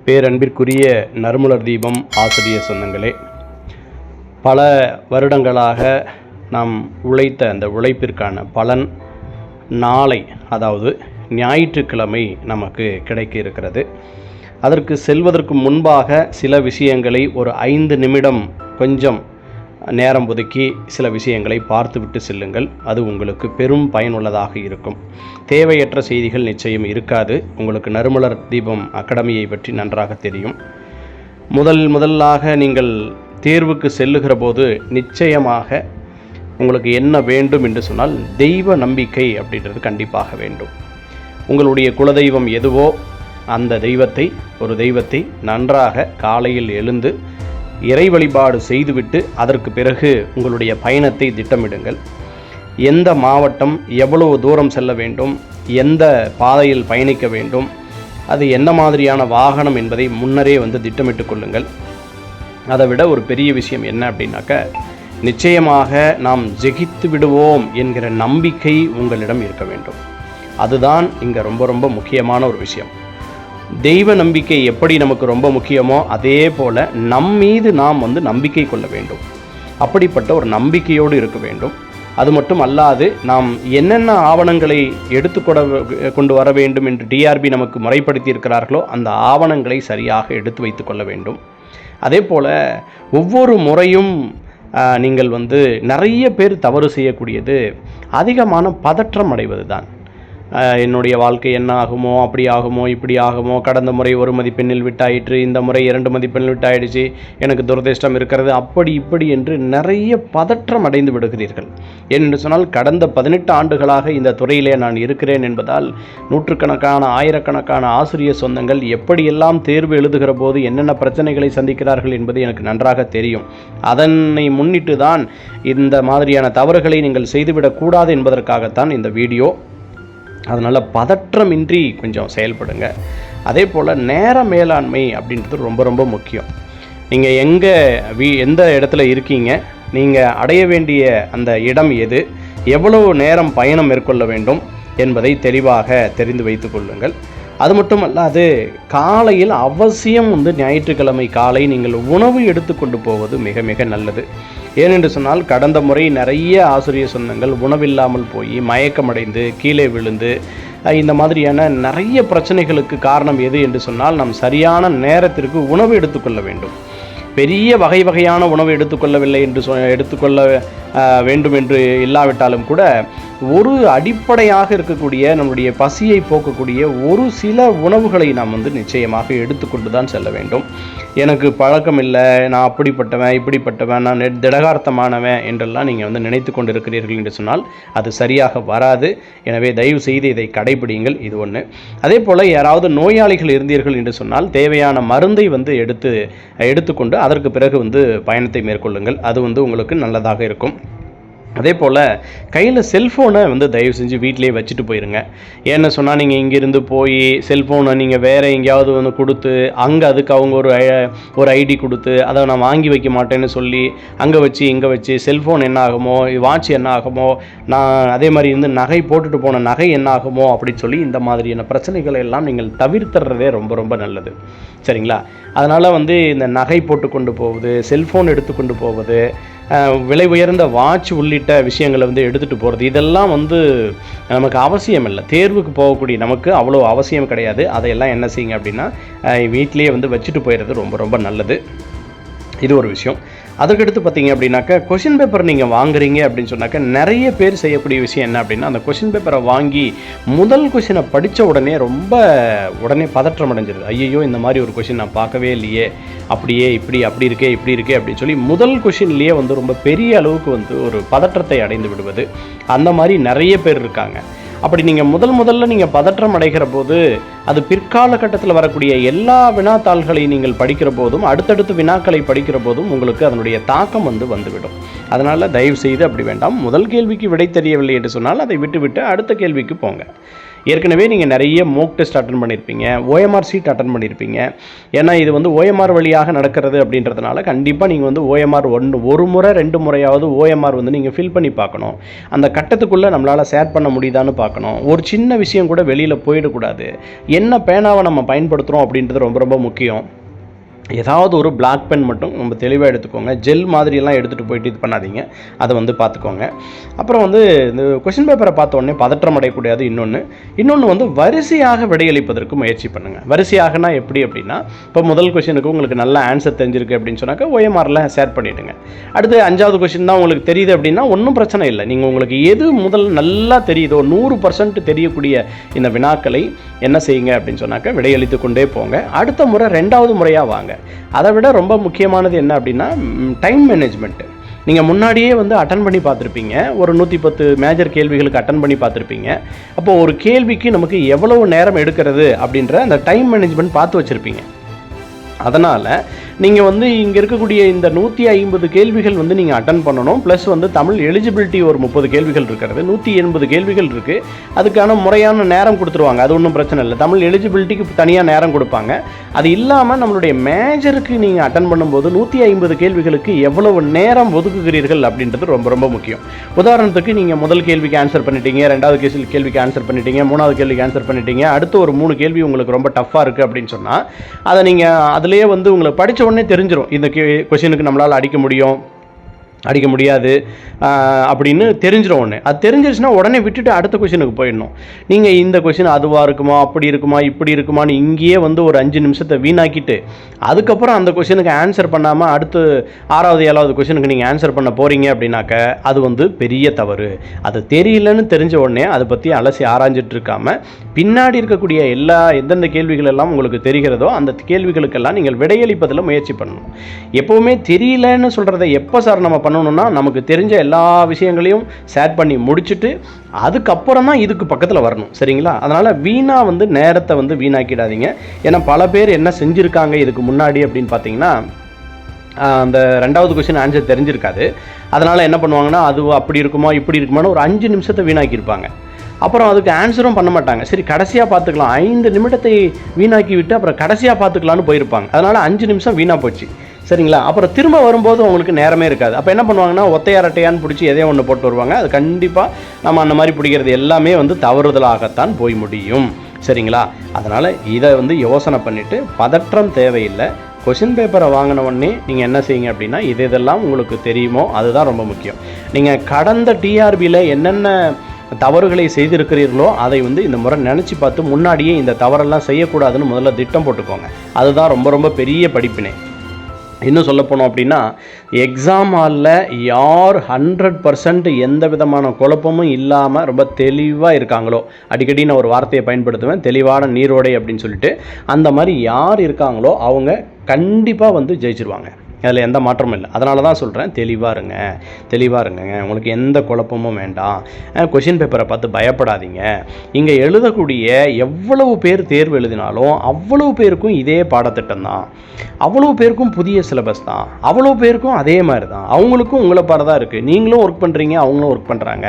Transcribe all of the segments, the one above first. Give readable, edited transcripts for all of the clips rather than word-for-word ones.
பேரன்பிற்குரிய நறுமலர் தீபம் ஆசிரியர் சொந்தங்களே, பல வருடங்களாக நாம் உழைத்த அந்த உழைப்பிற்கான பலன் நாளை, அதாவது ஞாயிற்றுக்கிழமை நமக்கு கிடைக்க இருக்கிறது. அதற்கு செல்வதற்கு முன்பாக சில விஷயங்களை ஒரு 5 நிமிடம் கொஞ்சம் நேரம் ஒதுக்கி சில விஷயங்களை பார்த்துவிட்டு செல்லுங்கள். அது உங்களுக்கு பெரும் பயனுள்ளதாக இருக்கும். தேவையற்ற செய்திகள் நிச்சயம் இருக்காது. உங்களுக்கு நறுமலர் தீபம் அகாடமியை பற்றி நன்றாக தெரியும். முதலாக நீங்கள் தேர்வுக்கு செல்லுகிற போது நிச்சயமாக உங்களுக்கு என்ன வேண்டும் என்று சொன்னால் தெய்வ நம்பிக்கை அப்படின்றது கண்டிப்பாக வேண்டும். உங்களுடைய குலதெய்வம் எதுவோ அந்த ஒரு தெய்வத்தை நன்றாக காலையில் எழுந்து இறை வழிபாடு செய்துவிட்டு அதற்கு பிறகு உங்களுடைய பயணத்தை திட்டமிடுங்கள். எந்த மாவட்டம், எவ்வளவு தூரம் செல்ல வேண்டும், எந்த பாதையில் பயணிக்க வேண்டும், அது என்ன மாதிரியான வாகனம் என்பதை முன்னரே திட்டமிட்டு கொள்ளுங்கள். அதை விட ஒரு பெரிய விஷயம் என்ன அப்படின்னாக்க, நிச்சயமாக நாம் ஜெயித்து விடுவோம் என்கிற நம்பிக்கை உங்களிடம் இருக்க வேண்டும். அதுதான் இங்கே ரொம்ப ரொம்ப முக்கியமான ஒரு விஷயம். தெய்வ நம்பிக்கை எப்படி நமக்கு ரொம்ப முக்கியமோ அதே போல் மீது நாம் நம்பிக்கை கொள்ள வேண்டும். அப்படிப்பட்ட ஒரு நம்பிக்கையோடு இருக்க வேண்டும். அது மட்டும் அல்லாது நாம் என்னென்ன ஆவணங்களை கொண்டு வர வேண்டும் என்று டிஆர்பி நமக்கு முறைப்படுத்தி இருக்கிறார்களோ அந்த ஆவணங்களை சரியாக எடுத்து வைத்து கொள்ள வேண்டும். அதே போல் ஒவ்வொரு முறையும் நீங்கள் நிறைய பேர் தவறு செய்யக்கூடியது அதிகமான பதற்றம் அடைவது தான். என்னுடைய வாழ்க்கை என்ன ஆகுமோ, அப்படி ஆகுமோ, இப்படி ஆகுமோ, கடந்த முறை 1 மதிப்பெண்ணில் விட்டாயிற்று, இந்த முறை 2 மதிப்பெண்ணில் விட்டாயிடுச்சு, எனக்கு துரதிர்ஷ்டம் இருக்கிறது, அப்படி இப்படி என்று நிறைய பதற்றம் அடைந்து விடுகிறீர்கள். ஏனென்று சொன்னால் கடந்த 18 ஆண்டுகளாக இந்த துறையிலே நான் இருக்கிறேன் என்பதால் நூற்றுக்கணக்கான ஆயிரக்கணக்கான ஆசிரியர் சொந்தங்கள் எப்படியெல்லாம் தேர்வு எழுதுகிற போது என்னென்ன பிரச்சனைகளை சந்திக்கிறார்கள் என்பது எனக்கு நன்றாக தெரியும். அதனை முன்னிட்டு தான் இந்த மாதிரியான தவறுகளை நீங்கள் செய்துவிடக்கூடாது என்பதற்காகத்தான் இந்த வீடியோ. அதனால் பதற்றமின்றி கொஞ்சம் செயல்படுங்க. அதே போல் நேர மேலாண்மை அப்படின்றது ரொம்ப ரொம்ப முக்கியம். நீங்கள் எந்த இடத்துல இருக்கீங்க, நீங்கள் அடைய வேண்டிய அந்த இடம் எது, எவ்வளவு நேரம் பயணம் மேற்கொள்ள வேண்டும் என்பதை தெளிவாக தெரிந்து வைத்து கொள்ளுங்கள். அது மட்டுமல்லாது காலையில் அவசியம் ஞாயிற்றுக்கிழமை காலை நீங்கள் உணவு எடுத்துக்கொண்டு போவது மிக மிக நல்லது. ஏனென்று சொன்னால் கடந்த முறை நிறைய ஆசிரியர் சொந்தங்கள் உணவில்லாமல் போய் மயக்கமடைந்து கீழே விழுந்து இந்த மாதிரியான நிறைய பிரச்சனைகளுக்கு காரணம் எது என்று சொன்னால் நாம் சரியான நேரத்திற்கு உணவு எடுத்துக்கொள்ள வேண்டும். பெரிய வகையான உணவு எடுத்துக்கொள்ள வேண்டும் என்று இல்லாவிட்டாலும் கூட ஒரு அடிப்படையாக இருக்கக்கூடிய நம்முடைய பசியை போக்கக்கூடிய ஒரு சில உணவுகளை நாம் நிச்சயமாக எடுத்துக்கொண்டு தான் செல்ல வேண்டும். எனக்கு பழக்கம் இல்லை, நான் அப்படிப்பட்டவன் இப்படிப்பட்டவன், நான் திடகார்த்தமானவன் என்றெல்லாம் நீங்கள் நினைத்து கொண்டு இருக்கிறீர்கள் என்று சொன்னால் அது சரியாக வராது. எனவே தயவு செய்து இதை கடைபிடிங்கள். இது ஒன்று. அதே போல் யாராவது நோயாளிகள் இருந்தீர்கள் என்று சொன்னால் தேவையான மருந்தை எடுத்துக்கொண்டு அதற்கு பிறகு பயணத்தை மேற்கொள்ளுங்கள். அது உங்களுக்கு நல்லதாக இருக்கும். அதே போல் கையில் செல்ஃபோனை தயவு செஞ்சு வீட்டிலேயே வச்சுட்டு போயிருங்க. ஏன்னு சொன்னால் நீங்கள் இங்கேருந்து போய் செல்ஃபோனை நீங்கள் வேறு எங்கேயாவது கொடுத்து அங்கே அதுக்கு அவங்க ஒரு ஐடி கொடுத்து அதை நான் வாங்கி வைக்க மாட்டேன்னு சொல்லி அங்கே வச்சு இங்கே வச்சு செல்ஃபோன் என்ன ஆகுமோ, வாட்ச் என்ன ஆகுமோ, நான் அதே மாதிரி நகை போட்டுட்டு போன நகை என்ன ஆகுமோ அப்படின்னு சொல்லி இந்த மாதிரியான பிரச்சனைகளை எல்லாம் நீங்கள் தவிர்த்துறதே ரொம்ப ரொம்ப நல்லது. சரிங்களா? அதனால் இந்த நகை போட்டு கொண்டு போவது, செல்ஃபோன் எடுத்துக்கொண்டு போவது, விலை உயர்ந்த வாட்ச் உள்ளிட்ட விஷயங்களை எடுத்துகிட்டு போகிறது, இதெல்லாம் நமக்கு அவசியம் இல்லை. தேர்வுக்கு போகக்கூடிய நமக்கு அவ்வளோ அவசியம் கிடையாது. அதையெல்லாம் என்ன செய்யுங்க அப்படின்னா வீட்டிலேயே வச்சுட்டு போயிடுறது ரொம்ப ரொம்ப நல்லது. இது ஒரு விஷயம். அதுக்கடுத்து பார்த்தீங்க அப்படின்னாக்கா கொஷின் பேப்பர் நீங்கள் வாங்குறீங்க அப்படின்னு சொன்னாக்கா நிறைய பேர் செய்யக்கூடிய விஷயம் என்ன அப்படின்னா, அந்த கொஷின் பேப்பரை வாங்கி முதல் கொஷினை படித்த உடனே பதற்றம் அடைஞ்சிருது. ஐயோ, இந்த மாதிரி ஒரு கொஷின் நான் பார்க்கவே இல்லையே, அப்படியே அப்படி இருக்கே அப்படின்னு சொல்லி முதல் கொஷின்லேயே ரொம்ப பெரிய அளவுக்கு ஒரு பதற்றத்தை அடைந்து விடுவது, அந்த மாதிரி நிறைய பேர் இருக்காங்க. அப்படி நீங்கள் முதல்ல நீங்கள் பதற்றம் அடைகிற போது அது பிற்கால கட்டத்தில் வரக்கூடிய எல்லா வினாத்தாள்களை நீங்கள் படிக்கிற போதும் அடுத்தடுத்து வினாக்களை படிக்கிற போதும் உங்களுக்கு அதனுடைய தாக்கம் வந்துவிடும். அதனால் தயவு செய்து அப்படி வேண்டாம். முதல் கேள்விக்கு விடை தெரியவில்லை என்று சொன்னால் அதை விட்டுவிட்டு அடுத்த கேள்விக்கு போங்க. ஏற்கனவே நீங்கள் நிறைய மோக் டெஸ்ட் அட்டன் பண்ணியிருப்பீங்க, ஓஎம்ஆர் சீட் அட்டன் பண்ணியிருப்பீங்க. ஏன்னா இது வந்து ஓஎம்ஆர் வழியாக நடக்கிறது அப்படின்றதுனால கண்டிப்பாக நீங்கள் வந்து ஓஎம்ஆர் ஒரு முறை 2 முறையாவது ஓஎம்ஆர் வந்து நீங்கள் ஃபில் பண்ணி பார்க்கணும். அந்த கட்டத்துக்குள்ளே நம்மளால் ஷேர் பண்ண முடியுதான்னு பார்க்கணும். ஒரு சின்ன விஷயம் கூட வெளியில் போயிடக்கூடாது. என்ன பேனாவை நம்ம பயன்படுத்துகிறோம் அப்படின்றது ரொம்ப ரொம்ப முக்கியம். ஏதாவது ஒரு பிளாக் பென் மட்டும் நம்ம தெளிவாக எடுத்துக்கோங்க. ஜெல் மாதிரியெல்லாம் எடுத்துகிட்டு போயிட்டு இது பண்ணாதீங்க, அதை வந்து பார்த்துக்கோங்க. அப்புறம் வந்து இந்த கொஷின் பேப்பரை பார்த்த உடனே பதற்றம் அடையக்கூடாது. இன்னொன்று வந்து வரிசையாக விடையளிப்பதற்கு முயற்சி பண்ணுங்கள். வரிசையாகனா எப்படி அப்படின்னா, இப்போ முதல் கொஷினுக்கு உங்களுக்கு நல்ல ஆன்சர் தெரிஞ்சிருக்கு அப்படின்னு சொன்னாக்கா ஓஎம்ஆரில் ஷேர் பண்ணிவிடுங்க. அடுத்து 5வது கொஷின் தான் உங்களுக்கு தெரியுது அப்படின்னா ஒன்றும் பிரச்சனை இல்லை. நீங்கள் உங்களுக்கு எது முதல் நல்லா தெரியுதோ 100% தெரியக்கூடிய இந்த வினாக்களை என்ன செய்யுங்க அப்படின்னு சொன்னாக்கா விடையளித்து கொண்டே போங்க. அடுத்த முறை 2வது முறையாக வாங்க. அதை விட ரொம்ப முக்கியமானது என்ன அப்படின்னா டைம் மேனேஜ்மெண்ட்டு. நீங்கள் முன்னாடியே வந்து அட்டன் பண்ணி பார்த்துருப்பீங்க, ஒரு 110 மேஜர் கேள்விகளுக்கு அட்டன் பண்ணி பார்த்துருப்பீங்க. அப்போது ஒரு கேள்விக்கு நமக்கு எவ்வளவு நேரம் எடுக்கிறது அப்படின்ற அந்த டைம் மேனேஜ்மெண்ட் பார்த்து வச்சுருப்பீங்க. அதனால் நீங்கள் வந்து இங்கே இருக்கக்கூடிய இந்த 150 கேள்விகள் வந்து நீங்கள் அட்டன் பண்ணணும். ப்ளஸ் வந்து தமிழ் எலிஜிபிலிட்டி ஒரு 30 கேள்விகள் இருக்கிறது, 180 கேள்விகள் இருக்குது. அதுக்கான முறையான நேரம் கொடுத்துருவாங்க, அது ஒன்றும் பிரச்சனை இல்லை. தமிழ் எலிஜிபிலிட்டிக்கு தனியாக நேரம் கொடுப்பாங்க. அது இல்லாமல் நம்மளுடைய மேஜருக்கு நீங்கள் அட்டன் பண்ணும்போது 150 கேள்விகளுக்கு எவ்வளவு நேரம் ஒதுக்குகிறீர்கள் அப்படின்றது ரொம்ப ரொம்ப முக்கியம். உதாரணத்துக்கு நீங்கள் முதல் கேள்விக்கு ஆன்சர் பண்ணிட்டீங்க, 2வது கேள்விக்கு ஆன்சர் பண்ணிட்டீங்க, 3வது கேள்விக்கு ஆன்சர் பண்ணிட்டீங்க. அடுத்து ஒரு 3 கேள்வி உங்களுக்கு ரொம்ப டஃப்பாக இருக்குது அப்படின்னு சொன்னால் அதை நீங்கள் அதிலேயே வந்து உங்களுக்கு படித்த உடனே தெரிஞ்சிடும், இந்த கொஷினுக்கு நம்மளால் அடிக்க முடியாது அப்படின்னு தெரிஞ்சிடும். ஒன்று அது தெரிஞ்சிருச்சுன்னா உடனே விட்டுட்டு அடுத்த கொஷினுக்கு போயிடணும். நீங்கள் இந்த கொஷின் அதுவாக இருக்குமா, அப்படி இருக்குமா, இப்படி இருக்குமான்னு இங்கேயே வந்து ஒரு 5 நிமிஷத்தை வீணாக்கிட்டு அதுக்கப்புறம் அந்த கொஷினுக்கு ஆன்சர் பண்ணாமல் அடுத்து 6வது 7வது கொஷினுக்கு நீங்கள் ஆன்சர் பண்ண போகிறீங்க அப்படின்னாக்க அது வந்து பெரிய தவறு. அது தெரியலன்னு தெரிஞ்ச உடனே அதை பற்றி அலசி ஆராய்ஞ்சிட்டு இருக்காமல் பின்னாடி இருக்கக்கூடிய எந்தெந்த கேள்விகள் எல்லாம் உங்களுக்கு தெரிகிறதோ அந்த கேள்விகளுக்கெல்லாம் நீங்கள் விடையளிப்பதில் முயற்சி பண்ணணும். எப்போவுமே தெரியலன்னு சொல்கிறத எப்போ சார் நம்ம பண்ணணும்னா, நமக்கு தெரிஞ்ச எல்லா விஷயங்களையும் ஷேர் பண்ணி முடிச்சுட்டு அதுக்கப்புறம் தான் இதுக்கு பக்கத்தில் வரணும். சரிங்களா? அதனால் வீணாக வந்து நேரத்தை வந்து வீணாக்கிடாதீங்க. ஏன்னா பல பேர் என்ன செஞ்சுருக்காங்க இதுக்கு முன்னாடி அப்படின்னு பார்த்தீங்கன்னா, அந்த 2வது கொஸ்டின் ஆன்சர் தெரிஞ்சிருக்காது. அதனால் என்ன பண்ணுவாங்கன்னா, அது அப்படி இருக்குமா இப்படி இருக்குமான்னு ஒரு 5 நிமிஷத்தை வீணாக்கியிருப்பாங்க. அப்புறம் அதுக்கு ஆன்சரும் பண்ண மாட்டாங்க. சரி கடைசியாக பார்த்துக்கலாம், 5 நிமிடத்தை வீணாக்கி விட்டு அப்புறம் கடைசியாக பார்த்துக்கலான்னு போயிருப்பாங்க. அதனால் 5 நிமிஷம் வீணாக போச்சு. சரிங்களா? அப்புறம் திரும்ப வரும்போது உங்களுக்கு நேரமே இருக்காது. அப்போ என்ன பண்ணுவாங்கன்னா, ஒத்தையாரட்டையான்னு பிடிச்சி எதையோ ஒன்று போட்டு வருவாங்க. அது கண்டிப்பாக நம்ம அந்த மாதிரி பிடிக்கிறது எல்லாமே வந்து தவறுதலாகத்தான் போய் முடியும். சரிங்களா? அதனால் இதை வந்து யோசனை பண்ணிவிட்டு பதற்றம் தேவையில்லை. கொஷின் பேப்பரை வாங்கின உடனே நீங்கள் என்ன செய்யுங்க அப்படின்னா, இதெல்லாம் உங்களுக்கு தெரியுமோ அதுதான் ரொம்ப முக்கியம். நீங்கள் கடந்த டிஆர்பியில் என்னென்ன தவறுகளை செய்திருக்கிறீர்களோ அதை வந்து இந்த முறை நினச்சி பார்த்து முன்னாடியே இந்த தவறெல்லாம் செய்யக்கூடாதுன்னு முதல்ல திட்டம் போட்டுக்கோங்க. அதுதான் ரொம்ப ரொம்ப பெரிய படிப்பினை. இன்னும் சொல்ல போனோம் அப்படின்னா, எக்ஸாம் ஹாலில் யார் 100% எந்த விதமான குழப்பமும் இல்லாமல் ரொம்ப தெளிவாக இருக்காங்களோ, அடிக்கடி நான் ஒரு வார்த்தையை பயன்படுத்துவேன், தெளிவான நீரோடை அப்படின்னு சொல்லிட்டு, அந்த மாதிரி யார் இருக்காங்களோ அவங்க கண்டிப்பாக வந்து ஜெயிச்சிருவாங்க. அதில் எந்த மாற்றமும் இல்லை. அதனால தான் சொல்கிறேன், தெளிவாக இருங்க. உங்களுக்கு எந்த குழப்பமும் வேண்டாம். கொஷின் பேப்பரை பார்த்து பயப்படாதீங்க. இங்கே எழுதக்கூடிய எவ்வளவு பேர் தேர்வு எழுதினாலும் அவ்வளவு பேருக்கும் இதே பாடத்திட்டம் தான், அவ்வளோ பேருக்கும் புதிய சிலபஸ் தான், அவ்வளோ பேருக்கும் அதே மாதிரி தான், அவங்களுக்கும் உங்களை பாட தான் இருக்குது. நீங்களும் ஒர்க் பண்ணுறீங்க, அவங்களும் ஒர்க் பண்ணுறாங்க.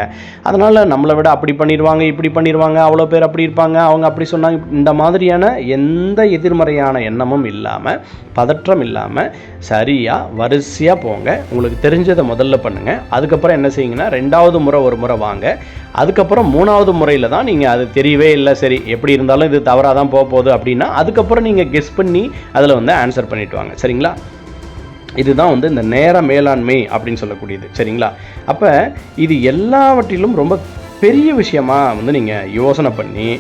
அதனால் நம்மளை விட அப்படி பண்ணிடுவாங்க, இப்படி பண்ணிடுவாங்க, அவ்வளோ பேர் அப்படி இருப்பாங்க, அவங்க அப்படி சொன்னாங்க, இந்த மாதிரியான எந்த எதிர்மறையான எண்ணமும் இல்லாமல், பதற்றம் இல்லாமல் சரியாக வரிசையாக போங்க. உங்களுக்கு தெரிஞ்சதை முதல்ல பண்ணுங்கள். அதுக்கப்புறம் என்ன செய்யுங்கன்னா, 2வது முறை ஒரு முறை வாங்க. அதுக்கப்புறம் 3வது முறையில் தான் நீங்கள் அது தெரியவே இல்லை, சரி எப்படி இருந்தாலும் இது தவறாக தான் போகுது அப்படின்னா அதுக்கப்புறம் நீங்கள் கெஸ் பண்ணி அதில் வந்து ஆன்சர் பண்ணிட்டு வாங்க. சரிங்களா? இதுதான் வந்து இந்த நேர மேலாண்மை அப்படின்னு சொல்லக்கூடியது. சரிங்களா? அப்போ இது எல்லாவற்றிலும் ரொம்ப பெரிய விஷயமாக வந்து நீங்கள் யோசனை பண்ணி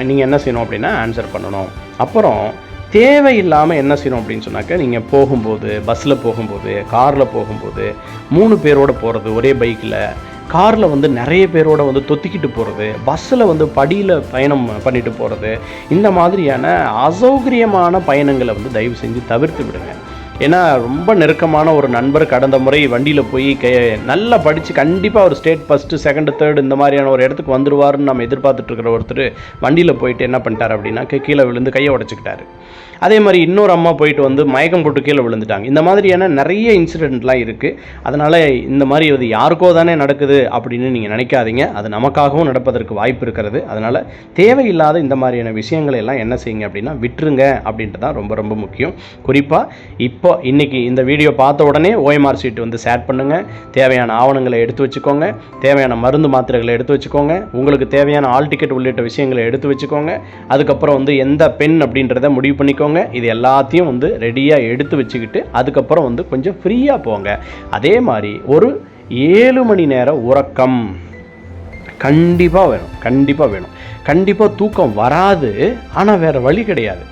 நீங்கள் என்ன செய்யணும் அப்படின்னா ஆன்சர் பண்ணணும். அப்புறம் தேவையில்லாமல் என்ன செய்யணும் அப்படின்னு சொன்னாக்க, நீங்கள் போகும்போது, பஸ்ஸில் போகும்போது, காரில் போகும்போது 3 பேரோடு போகிறது, ஒரே பைக்கில், காரில் வந்து நிறைய பேரோட வந்து தொத்திக்கிட்டு போகிறது, பஸ்ஸில் வந்து படியில் பயணம் பண்ணிட்டு போகிறது, இந்த மாதிரியான அசௌகரியமான பயணங்களை வந்து தயவு செஞ்சு தவிர்த்து விடுங்க. ஏன்னா ரொம்ப நெருக்கமான ஒரு நண்பர் கடந்த முறை வண்டியில் போய் நல்லா படித்து கண்டிப்பாக ஒரு ஸ்டேட் ஃபஸ்ட்டு செகண்டு தேர்டு இந்த மாதிரியான ஒரு இடத்துக்கு வந்துடுவார்னு நம்ம எதிர்பார்த்துட்ருக்கிற ஒருத்தர் வண்டியில் போயிட்டு என்ன பண்ணிட்டார் அப்படின்னா கீழே விழுந்து கையை உடச்சிக்கிட்டாரு. அதே மாதிரி இன்னொரு அம்மா போயிட்டு வந்து மயக்கம் போட்டு கீழே விழுந்துட்டாங்க. இந்த மாதிரியான நிறைய இன்சிடெண்ட்லாம் இருக்குது. அதனால் இந்த மாதிரி அது யாருக்கோ தானே நடக்குது அப்படின்னு நீங்கள் நினைக்காதீங்க. அது நமக்காகவும் நடப்பதற்கு வாய்ப்பு இருக்கிறது. அதனால் தேவையில்லாத இந்த மாதிரியான விஷயங்களை எல்லாம் என்ன செய்யுங்க அப்படின்னா விட்டுருங்க அப்படின்ட்டு தான் ரொம்ப ரொம்ப முக்கியம். குறிப்பாக இன்றைக்கி இந்த வீடியோ பார்த்த உடனே OMR ஷீட் வந்து ஷேர் பண்ணுங்கள். தேவையான ஆவணங்களை எடுத்து வச்சுக்கோங்க. தேவையான மருந்து மாத்திரைகளை எடுத்து வச்சுக்கோங்க. உங்களுக்கு தேவையான ஆல் டிக்கெட் உள்ளிட்ட விஷயங்களை எடுத்து வச்சுக்கோங்க. அதுக்கப்புறம் வந்து எந்த பெண் அப்படின்றத முடிவு பண்ணிக்கோங்க. இது எல்லாத்தையும் வந்து ரெடியாக எடுத்து வச்சுக்கிட்டு அதுக்கப்புறம் வந்து கொஞ்சம் ஃப்ரீயாக போங்க. அதே மாதிரி ஒரு 7 மணி நேரம் உறக்கம் கண்டிப்பாக வேணும். கண்டிப்பாக தூக்கம் வராது, ஆனால் வேறு வழி கிடையாது.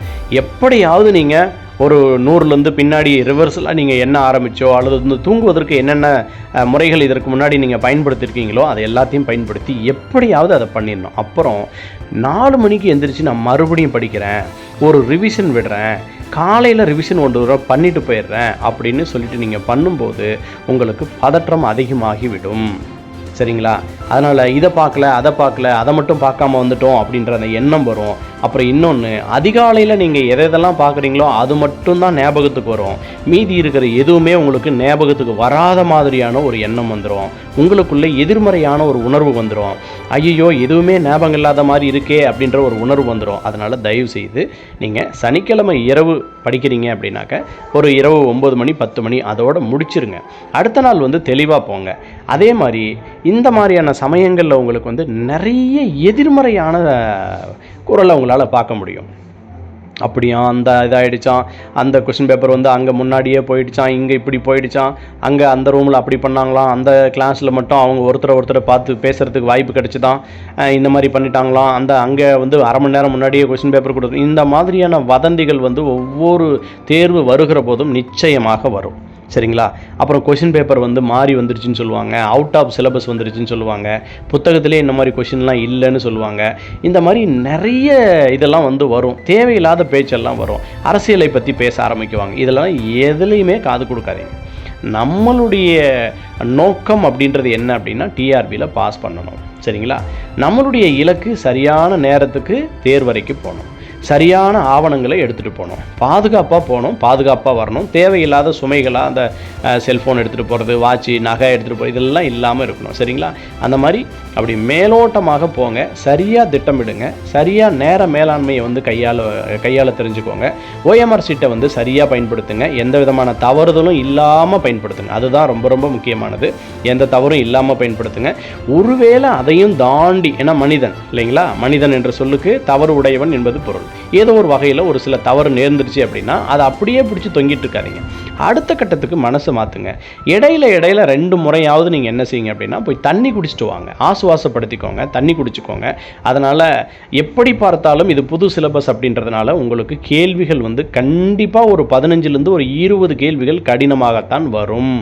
எப்படியாவது நீங்கள் ஒரு 100லேருந்து பின்னாடி ரிவர்ஸில் நீங்கள் என்ன ஆரம்பித்தோ அல்லது வந்து தூங்குவதற்கு என்னென்ன முறைகள் இதற்கு முன்னாடி நீங்கள் பயன்படுத்தியிருக்கீங்களோ அதை எல்லாத்தையும் பயன்படுத்தி எப்படியாவது அதை பண்ணிடணும். அப்புறம் 4 மணிக்கு எந்திரிச்சு நான் மறுபடியும் படிக்கிறேன், ஒரு ரிவிஷன் விடுறேன், காலையில் ரிவிஷன் 1 தடவை பண்ணிட்டு போயிடுறேன் அப்படின்னு சொல்லிட்டு நீங்கள் பண்ணும்போது உங்களுக்கு பதற்றம் அதிகமாகிவிடும். சரிங்களா? அதனால் இதை பார்க்கல அதை மட்டும் பார்க்காம வந்துட்டோம் அப்படின்ற அந்த எண்ணம் வரும். அப்புறம் இன்னொன்று, அதிகாலையில் நீங்கள் எதெல்லாம் பார்க்குறீங்களோ அது மட்டும்தான் ஞாபகத்துக்கு வரும். மீதி இருக்கிற எதுவுமே உங்களுக்கு ஞாபகத்துக்கு வராத மாதிரியான ஒரு எண்ணம் வந்துடும். உங்களுக்குள்ளே எதிர்மறையான ஒரு உணர்வு வந்துடும். ஐயோ எதுவுமே ஞாபகம் இல்லாத மாதிரி இருக்கே அப்படின்ற ஒரு உணர்வு வந்துடும். அதனால் தயவு செய்து நீங்கள் சனிக்கிழமை இரவு படிக்கிறீங்க அப்படின்னாக்க ஒரு இரவு 9 மணி 10 மணி அதோடு முடிச்சிருங்க. அடுத்த நாள் வந்து தெளிவாக போங்க. அதே மாதிரி இந்த மாதிரியான சமயங்களில் உங்களுக்கு வந்து நிறைய எதிர்மறையான குரலை உங்களால் பார்க்க முடியும். அப்படியா அந்த இதாகிடுச்சான், அந்த கொஷின் பேப்பர் வந்து அங்கே முன்னாடியே போயிடுச்சான், இங்கே இப்படி போயிடுச்சான், அங்கே அந்த ரூமில் அப்படி பண்ணாங்களாம், அந்த கிளாஸில் மட்டும் அவங்க ஒருத்தரை பார்த்து பேசுகிறதுக்கு வாய்ப்பு கிடச்சிதான், இந்த மாதிரி பண்ணிட்டாங்களாம், அங்கே வந்து அரை மணி நேரம் முன்னாடியே கொஷின் பேப்பர் கொடுத்து, இந்த மாதிரியான வதந்திகள் வந்து ஒவ்வொரு தேர்வு வருகிற போதும் நிச்சயமாக வரும். சரிங்களா? அப்புறம் கொஷின் பேப்பர் வந்து மாறி வந்துருச்சுன்னு சொல்லுவாங்க, அவுட் ஆஃப் சிலபஸ் வந்துருச்சுன்னு சொல்லுவாங்க, புத்தகத்திலே இந்த மாதிரி கொஷின்லாம் இல்லைன்னு சொல்லுவாங்க. இந்த மாதிரி நிறைய இதெல்லாம் வந்து வரும், தேவையில்லாத பேச்செல்லாம் வரும். அரசியலை பற்றி பேச ஆரம்பிக்குவாங்க. இதெல்லாம் எதுலேயுமே காது கொடுக்காதீங்க. நம்மளுடைய நோக்கம் அப்படின்றது என்ன அப்படின்னா டிஆர்பியில் பாஸ் பண்ணணும். சரிங்களா? நம்மளுடைய இலக்கு சரியான நேரத்துக்கு தேர்வறைக்கு போகணும், சரியான ஆவணங்களை எடுத்துகிட்டு போகணும், பாதுகாப்பாக போகணும், பாதுகாப்பாக வரணும். தேவையில்லாத சுமைகளாக அந்த செல்ஃபோன் எடுத்துகிட்டு போகிறது, வாட்சி, நகை எடுத்துகிட்டு போகிறது இதெல்லாம் இல்லாமல் இருக்கணும். சரிங்களா? அந்த மாதிரி அப்படி மேலோட்டமாக போங்க, சரியாக திட்டமிடுங்க, சரியாக நேர மேலாண்மையை வந்து கையாள தெரிஞ்சுக்கோங்க. OMR ஷீட்டை வந்து சரியாக பயன்படுத்துங்க, எந்த விதமான தவறுதலும் இல்லாமல் பயன்படுத்துங்க. அதுதான் ரொம்ப ரொம்ப முக்கியமானது. எந்த தவறும் இல்லாமல் பயன்படுத்துங்க. ஒருவேளை அதையும் தாண்டி, ஏன்னா மனிதன் இல்லைங்களா, மனிதன் என்ற சொல்லுக்கு தவறு உடையவன் என்பது பொருள். ஏதோ ஒரு வகையில் ஒரு சில தவறு நேர்ந்துருச்சு அப்படின்னா அதை அப்படியே பிடிச்சி தொங்கிட்டு இருக்காதீங்க. அடுத்த கட்டத்துக்கு மனசை மாற்றுங்க. இடையில 2 முறையாவது நீங்கள் என்ன செய்யுங்க அப்படின்னா போய் தண்ணி குடிச்சிட்டு வாங்க, ஆசுவாசப்படுத்திக்கோங்க, தண்ணி குடிச்சிக்கோங்க. அதனால் எப்படி பார்த்தாலும் இது புது சிலபஸ் அப்படின்றதுனால உங்களுக்கு கேள்விகள் வந்து கண்டிப்பாக ஒரு 15லேருந்து ஒரு 20 கேள்விகள் கடினமாகத்தான் வரும்.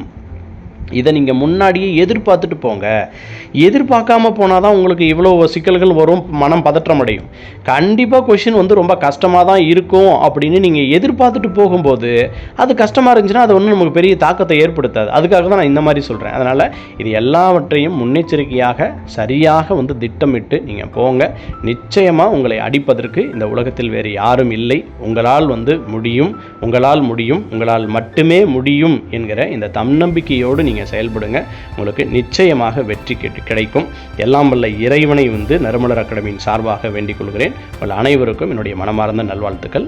இதை நீங்கள் முன்னாடியே எதிர்பார்த்துட்டு போங்க. எதிர்பார்க்காம போனால் தான் உங்களுக்கு இவ்வளோ சிக்கல்கள் வரும், மனம் பதற்றம் அடையும். கண்டிப்பாக கொஷின் வந்து ரொம்ப கஷ்டமாக தான் இருக்கும் அப்படின்னு நீங்கள் எதிர்பார்த்துட்டு போகும்போது அது கஷ்டமாக இருந்துச்சுன்னா அது ஒன்றும் நமக்கு பெரிய தாக்கத்தை ஏற்படுத்தாது. அதுக்காக தான் நான் இந்த மாதிரி சொல்கிறேன். அதனால் இது எல்லாவற்றையும் முன்னெச்சரிக்கையாக சரியாக வந்து திட்டமிட்டு நீங்கள் போங்க. நிச்சயமாக உங்களை அடிப்பதற்கு இந்த உலகத்தில் வேறு யாரும் இல்லை. உங்களால் வந்து முடியும், உங்களால் மட்டுமே முடியும் என்கிற இந்த தன்னம்பிக்கையோடு நீங்கள் செயல்படுங்க. உங்களுக்கு நிச்சயமாக வெற்றி கிடைக்கும். எல்லாம் வல்ல இறைவனை வந்து நறுமலர் அகாடமியின் சார்பாக வேண்டிக் கொள்கிறேன். உங்கள் அனைவருக்கும் என்னுடைய மனமார்ந்த நல்வாழ்த்துக்கள்.